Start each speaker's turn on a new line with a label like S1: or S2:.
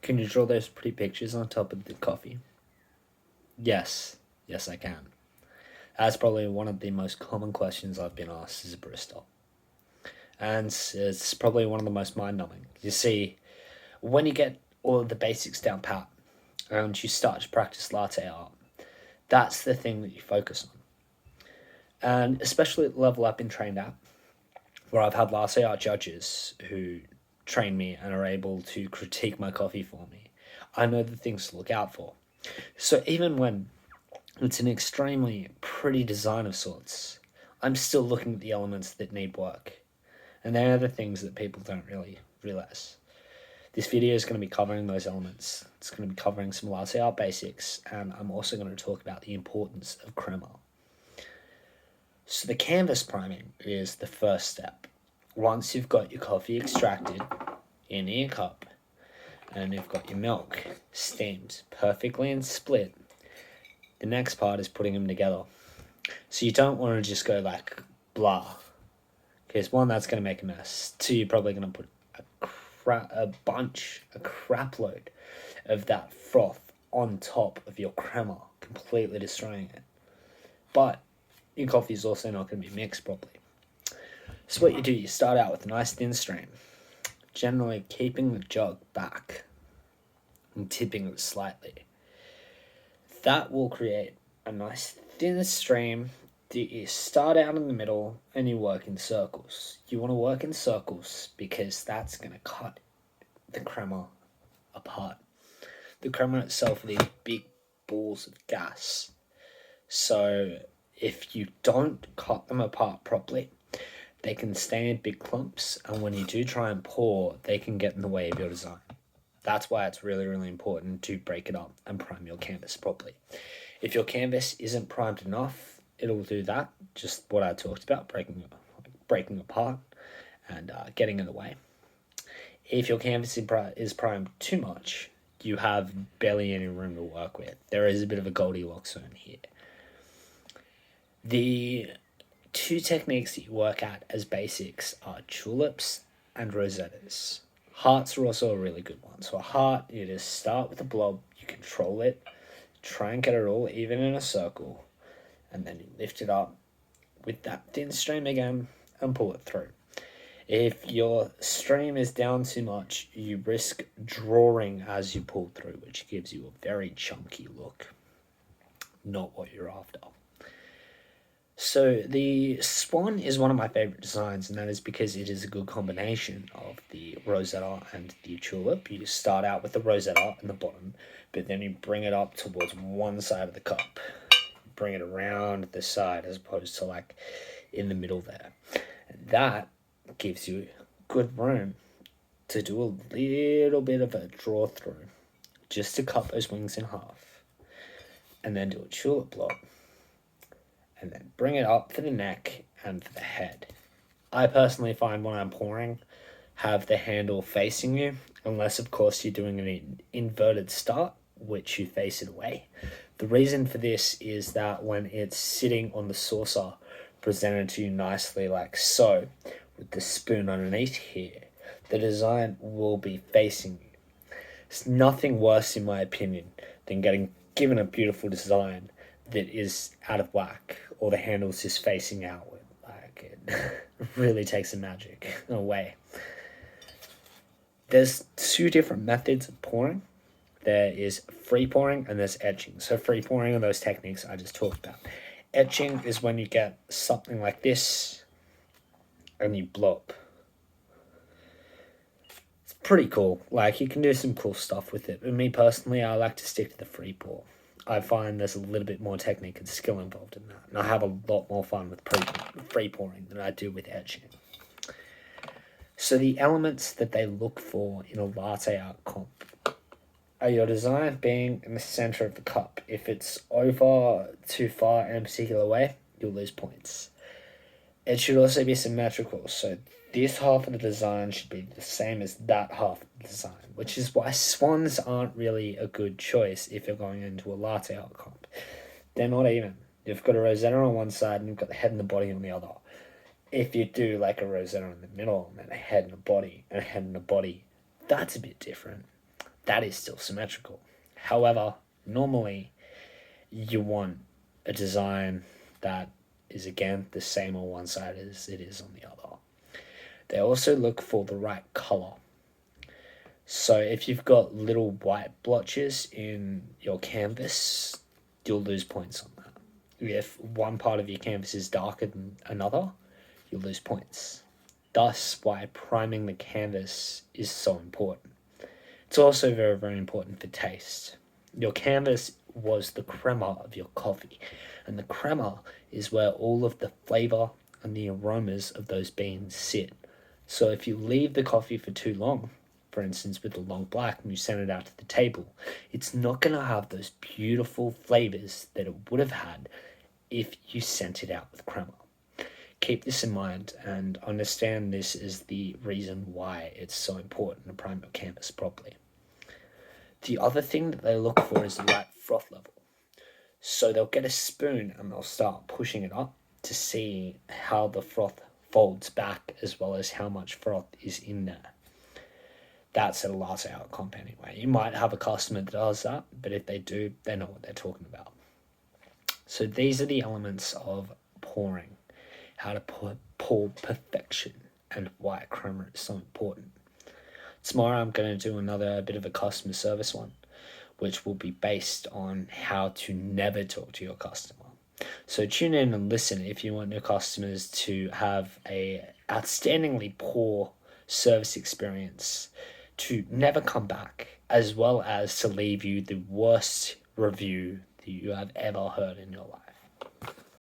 S1: Can you draw those pretty pictures on top of the coffee? Yes. Yes, I can. That's probably one of the most common questions I've been asked as a barista. And it's probably one of the most mind numbing. You see, when you get all of the basics down pat and you start to practice latte art, that's the thing that you focus on. And especially at the level I've been trained at, where I've had latte art judges who train me and are able to critique my coffee for me, I know the things to look out for. So even when it's an extremely pretty design of sorts, I'm still looking at the elements that need work. And they're the things that people don't really realize. This video is going to be covering those elements. It's going to be covering some latte art basics, and I'm also going to talk about the importance of crema. So the canvas priming is the first step. Once you've got your coffee extracted in your cup, and you've got your milk steamed perfectly and split, the next part is putting them together. So you don't want to just go like blah, because one, that's going to make a mess. Two, you're probably going to put a crap load of that froth on top of your crema, completely destroying it. But your coffee is also not going to be mixed properly. So what you do, you start out with a nice thin stream, generally keeping the jug back and tipping it slightly. That will create a nice thin stream that you start out in the middle and you work in circles. You want to work in circles because that's going to cut the crema apart. The crema itself are these big balls of gas. So if you don't cut them apart properly, they can stay in big clumps, and when you do try and pour, they can get in the way of your design. That's why it's really, really important to break it up and prime your canvas properly. If your canvas isn't primed enough, it'll do that, just what I talked about, breaking apart and getting in the way. If your canvas is primed too much, you have barely any room to work with. There is a bit of a Goldilocks zone here. The two techniques that you work at as basics are tulips and rosettas. Hearts are also a really good one. So a heart, you just start with a blob, you control it, try and get it all even in a circle, and then you lift it up with that thin stream again and pull it through. If your stream is down too much, you risk drawing as you pull through, which gives you a very chunky look. Not what you're after. So the swan is one of my favorite designs, and that is because it is a good combination of the rosetta and the tulip. You start out with the rosetta in the bottom, but then you bring it up towards one side of the cup. Bring it around the side as opposed to like in the middle there. And that gives you good room to do a little bit of a draw through, just to cut those wings in half. And then do a tulip blob. And then bring it up for the neck and for the head. I personally find when I'm pouring, have the handle facing you, unless of course you're doing an inverted start, which you face it away. The reason for this is that when it's sitting on the saucer, presented to you nicely like so, with the spoon underneath here, the design will be facing you. It's nothing worse, in my opinion, than getting given a beautiful design that is out of whack, or the handle's just facing outward. Like, it really takes the magic away. There's two different methods of pouring. There is free pouring and there's etching. So free pouring are those techniques I just talked about. Etching is when you get something like this and you blow up. It's pretty cool. Like, you can do some cool stuff with it. But me personally, I like to stick to the free pour. I find there's a little bit more technique and skill involved in that. And I have a lot more fun with free pouring than I do with etching. So the elements that they look for in a latte art comp are your design being in the center of the cup. If it's over too far in a particular way, you'll lose points. It should also be symmetrical, so this half of the design should be the same as that half of the design, which is why swans aren't really a good choice if you're going into a latte art comp. They're not even. You've got a rosetta on one side and you've got the head and the body on the other. If you do like a rosetta in the middle and then a head and a body, that's a bit different. that is still symmetrical. However, normally you want a design that is again the same on one side as it is on the other. They also look for the right color. So if you've got little white blotches in your canvas, you'll lose points on that. If one part of your canvas is darker than another, you'll lose points. Thus, why priming the canvas is so important. It's also very, very important for taste. Your canvas was the crema of your coffee, and the crema is where all of the flavor and the aromas of those beans sit. So if you leave the coffee for too long, for instance with the long black, and you send it out to the table, it's not going to have those beautiful flavors that it would have had if you sent it out with crema. Keep this in mind and understand this is the reason why it's so important to prime your canvas properly. The other thing that they look for is the right froth level. So they'll get a spoon and they'll start pushing it up to see how the froth folds back, as well as how much froth is in there. That's at a latte art comp anyway. You might have a customer that does that, but if they do, they know what they're talking about. So these are the elements of pouring, how to pour perfection, and why crema is so important. Tomorrow I'm going to do another bit of a customer service one, which will be based on how to never talk to your customer. So tune in and listen if you want your customers to have a outstandingly poor service experience, to never come back, as well as to leave you the worst review that you have ever heard in your life.